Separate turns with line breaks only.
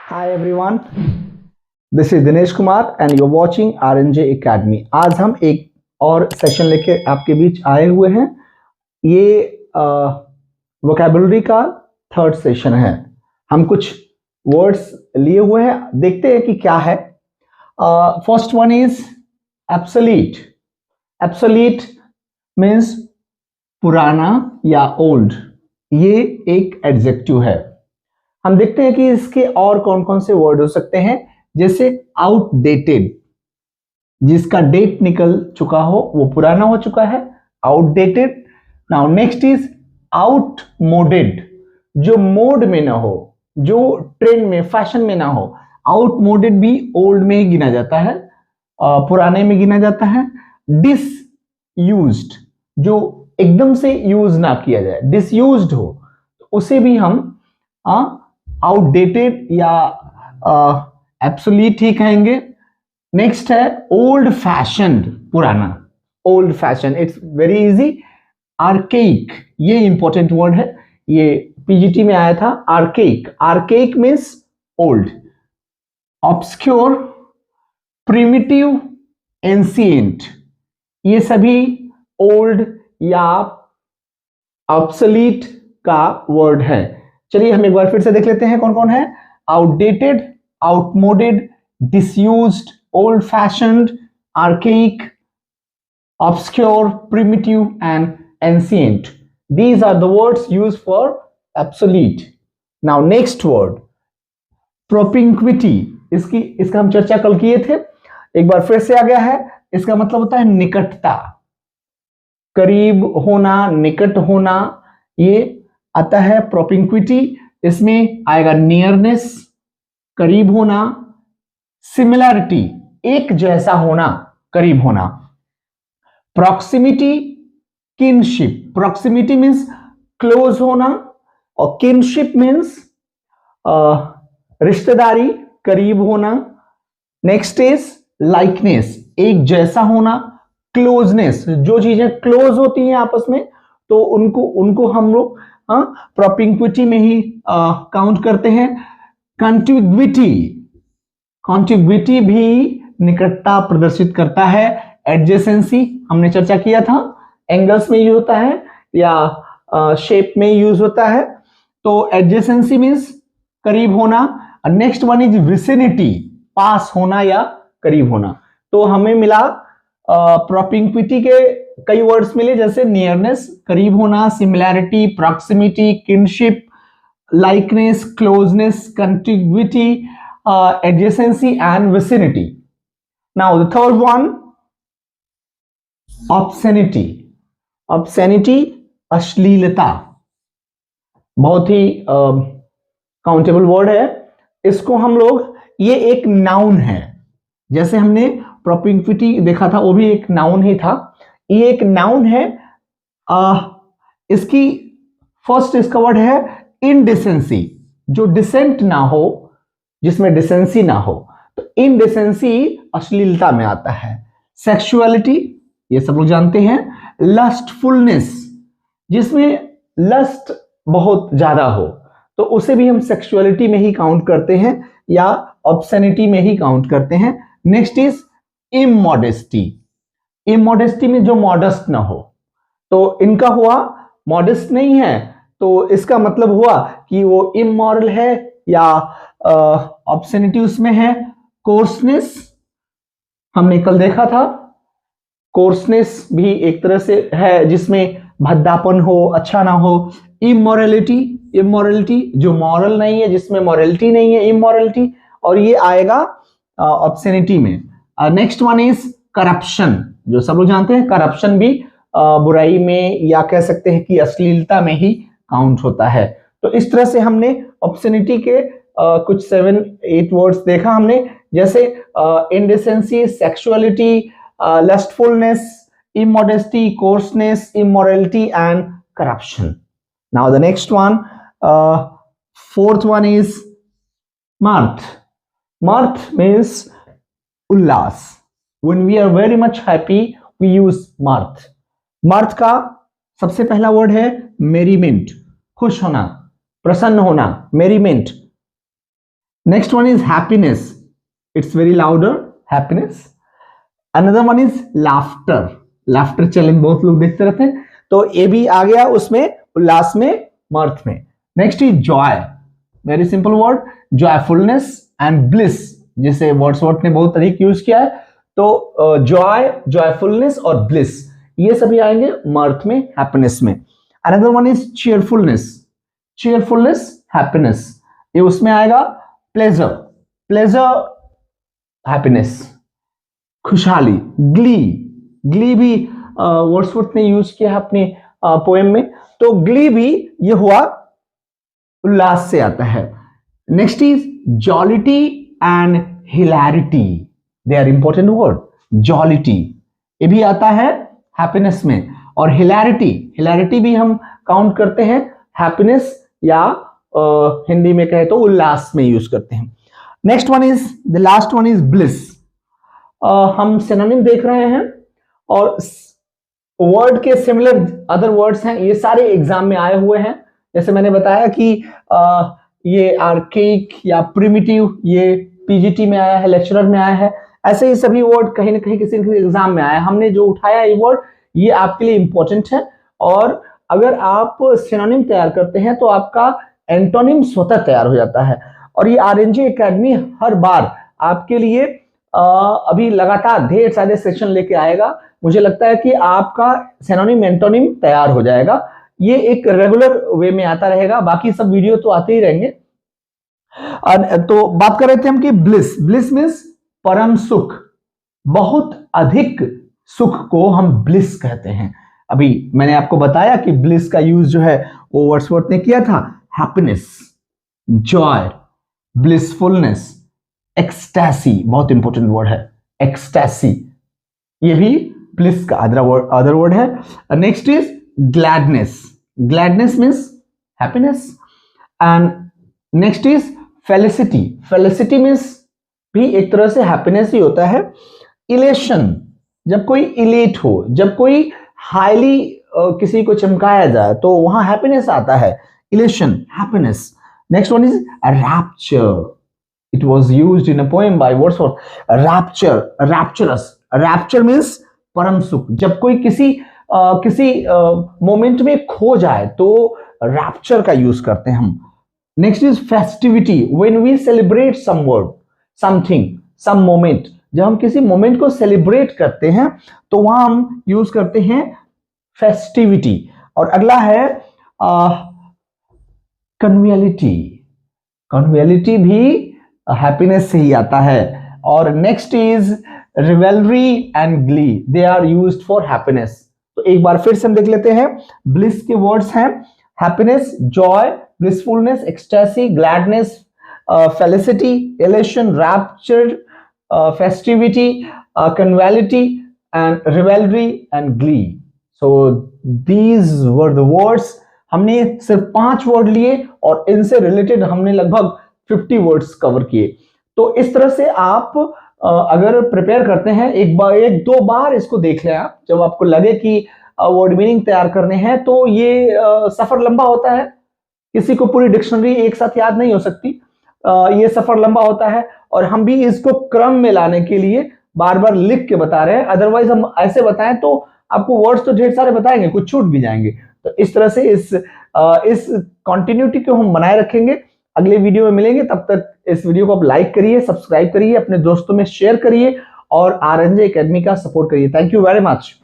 Hi everyone, this is Dinesh Kumar and you're watching RNJ Academy। आज हम एक और सेशन लेके आपके बीच आए हुए हैं। ये वोकैबुलरी का थर्ड सेशन है। हम कुछ वर्ड्स लिए हुए हैं, देखते हैं कि क्या है। First one is obsolete. Obsolete means पुराना या ओल्ड। ये एक एडजेक्टिव है। हम देखते हैं कि इसके और कौन कौन से वर्ड हो सकते हैं, जैसे आउटडेटेड, जिसका डेट निकल चुका हो, वो पुराना हो चुका है, आउटडेटेड। नाउ नेक्स्ट इज आउटमोडेड, जो मोड में ना हो, जो ट्रेंड में, फैशन में ना हो। आउटमोडेड भी ओल्ड में ही गिना जाता है, पुराने में गिना जाता है। डिसयूज्ड, जो एकदम से यूज ना किया जाए, डिसयूज्ड हो, तो उसे भी हम आउटडेटेड या एब्सोलीट ही कहेंगे। नेक्स्ट है ओल्ड फैशन्ड, पुराना, old fashion. It's very easy. Archaic, ये इंपॉर्टेंट वर्ड है, ये पीजीटी में आया था। Archaic, archaic means old. Obscure, primitive, ancient, ये सभी ओल्ड या ऑब्सोलीट का वर्ड है। चलिए हम एक बार फिर से देख लेते हैं कौन कौन है। Outdated, outmoded, disused, old fashioned, archaic, obscure, primitive and ancient. These are the words used for obsolete. Now next word, propinquity। इसका हम चर्चा कल किए थे, एक बार फिर से आ गया है। इसका मतलब होता है निकटता, करीब होना, निकट होना, ये आता है प्रोपिंक्विटी। इसमें आएगा नियरनेस, करीब होना, सिमिलैरिटी, एक जैसा होना, करीब होना, proximity, kinship. Proximity means close होना और किनशिप मीन्स रिश्तेदारी, करीब होना। नेक्स्ट इज लाइकनेस, एक जैसा होना। क्लोजनेस, जो चीजें क्लोज होती हैं आपस में, तो उनको हम लोग प्रोपिंक्विटी में ही काउंट करते हैं। कॉन्टिग्विटी, कॉन्टिग्विटी भी निकटता प्रदर्शित करता है। एडजेसेंसी हमने चर्चा किया था, एंगल्स में यूज होता है या शेप में यूज होता है। तो एडजेसेंसी मींस करीब होना। नेक्स्ट वन इज विसिनिटी, पास होना या करीब होना। तो हमें मिला प्रोपिंक्विटी के कई वर्ड्स मिले, जैसे नियरनेस, करीब होना, similarity, proximity, kinship, likeness, closeness, contiguity, adjacency and vicinity. Now the third one, obscenity. Obscenity, अश्लीलता, बहुत ही काउंटेबल वर्ड है। इसको हम लोग, ये एक नाउन है, जैसे हमने प्रोपिंक्विटी देखा था, वो भी एक नाउन ही था। ये एक नाउन है। इसकी फर्स्ट इसका वर्ड है इनडिसेंसी, जो डिसेंट ना हो, जिसमें डिसेंसी ना हो, तो इनडिसेंसी अश्लीलता में आता है। सेक्सुअलिटी, ये सब लोग जानते हैं। लस्टफुलनेस, जिसमें लस्ट बहुत ज्यादा हो, तो उसे भी हम सेक्सुअलिटी में ही काउंट करते हैं या ऑब्सेनिटी में ही काउंट करते हैं। Next is इमोडेस्टी। इमोडेस्टी में जो मॉडेस्ट ना हो, तो इनका हुआ मॉडेस्ट नहीं है, तो इसका मतलब हुआ कि वो इमोरल है या ऑब्सेनिटी उसमें है। कोर्सनेस, हमने कल देखा था, कोर्सनेस भी एक तरह से है जिसमें भद्दापन हो, अच्छा ना हो। इमोरलिटी, इमोरलिटी जो मॉरल नहीं है, जिसमें मॉरलिटी नहीं है, इमोरलिटी, और ये आएगा ऑब्सेनिटी में। नेक्स्ट वन इज करप्शन, जो सब लोग जानते हैं, करप्शन भी बुराई में या कह सकते हैं कि अश्लीलता में ही काउंट होता है। तो इस तरह से हमने ऑब्सेनिटी के कुछ 7-8 वर्ड्स देखा हमने, जैसे indecency, sexuality, lustfulness, immodesty, coarseness, immorality and corruption. Now the next one, fourth one is mirth. Mirth means उल्लास. When we are very much happy, we use mirth. Mirth का सबसे पहला वर्ड है मेरीमेंट, खुश होना, प्रसन्न होना, merriment. Next one is happiness, it's very louder, happiness. Another one is laughter, laughter challenge बहुत लोग देखते रहते हैं, तो ये भी आ गया उसमें, उल्लास में, मर्थ में। Next is Joy, very simple word, joyfulness and bliss, जिसे वर्ड्सवर्थ ने बहुत अधिक यूज किया है, तो जॉय, जॉयफुलनेस और ब्लिस, ये सभी आएंगे मर्थ में, हैप्पीनेस में। Another one is cheerfulness, cheerfulness, happiness, ये उसमें आएगा। प्लेजर, प्लेजर, हैप्पीनेस, खुशहाली। ग्ली, ग्ली भी वर्ड्सवर्थ ने यूज किया है अपने पोएम में, तो ग्ली भी ये हुआ उल्लास से आता है। Next is jollity and hilarity, they are important word. Jollity ये भी आता है हैप्पीनेस में, और हिलैरिटी, हिलैरिटी भी हम काउंट करते हैं हैप्पीनेस, या हिंदी में कहे तो उल्लास में यूज करते हैं। Next one is, the last one is bliss. हम सिनोनिम देख रहे हैं, और वर्ड के सिमिलर अदर वर्ड्स हैं, ये सारे एग्जाम में आए हुए हैं। जैसे मैंने बताया कि ये आर्केइक या प्रिमिटिव, ये पीजीटी में आया है, लेक्चरर में आया है, ऐसे ही सभी वर्ड कहीं ना कहीं किसी न किसी एग्जाम में आया है। हमने जो उठाया ये वर्ड, ये आपके लिए इंपॉर्टेंट है, और अगर आप सिनोनिम तैयार करते हैं तो आपका एंटोनिम स्वतः तैयार हो जाता है। और ये आरएनजे एकेडमी हर बार आपके लिए अभी लगातार ढेर सारे सेशन लेके आएगा। मुझे लगता है कि आपका सिनोनिम एंटोनिम तैयार हो जाएगा। ये एक रेगुलर वे में आता रहेगा, बाकी सब वीडियो तो आते ही रहेंगे। तो बात कर रहे थे हम कि ब्लिस, ब्लिस मीन्स परम सुख, बहुत अधिक सुख को हम ब्लिस कहते हैं। अभी मैंने आपको बताया कि ब्लिस का यूज जो है वो वर्ड्सवर्थ ने किया था। हैप्पीनेस, जॉय, ब्लिसफुलनेस, एक्सटैसी, बहुत इंपॉर्टेंट वर्ड है एक्सटैसी, ये भी ब्लिस का अदर वर्ड है। Next is gladness, gladness means happiness. And next is felicity, felicity means भी एक तरह से हैप्पीनेस ही होता है। इलेशन, जब कोई इलेट हो, जब कोई हाईली किसी को चमकाया जाए तो वहां हैप्पीनेस आता है, elation, happiness. Next one is rapture, it was used in a poem by Wordsworth. Rapture, rapturous, rapture means परम सुख। जब कोई किसी मोमेंट में खो जाए तो रैप्चर का यूज करते हैं हम। Next is festivity, when we celebrate some word, something, some moment, जब हम किसी मोमेंट को सेलिब्रेट करते हैं तो वहां हम यूज करते हैं फेस्टिविटी। और अगला है कन्वियलिटी, कन्वियलिटी भी हैप्पीनेस से ही आता है। और next is revelry and glee, they are used for happiness. तो एक बार फिर से हम देख लेते हैं। ब्लिस के वर्ड्स हैं happiness, joy, blissfulness, ecstasy, gladness, felicity, elation, rapture, festivity, conviviality and revelry and glee. So these were the words. हमने सिर्फ 5 वर्ड लिए और इनसे रिलेटेड हमने लगभग 50 वर्ड्स कवर किए। तो इस तरह से आप अगर प्रिपेयर करते हैं, एक दो बार इसको देख लें आप, जब आपको लगे कि वर्ड मीनिंग तैयार करने हैं, तो ये सफर लंबा होता है, किसी को पूरी डिक्शनरी एक साथ याद नहीं हो सकती, ये सफर लंबा होता है। और हम भी इसको क्रम में लाने के लिए बार बार लिख के बता रहे हैं, अदरवाइज हम ऐसे बताएं तो आपको वर्ड्स तो ढेर सारे बताएंगे, कुछ छूट भी जाएंगे। तो इस तरह से इस कंटिन्यूटी को हम बनाए रखेंगे। अगले वीडियो में मिलेंगे, तब तक इस वीडियो को आप लाइक करिए, सब्सक्राइब करिए, अपने दोस्तों में शेयर करिए और आरएनजे एकेडमी का सपोर्ट करिए। Thank you very much.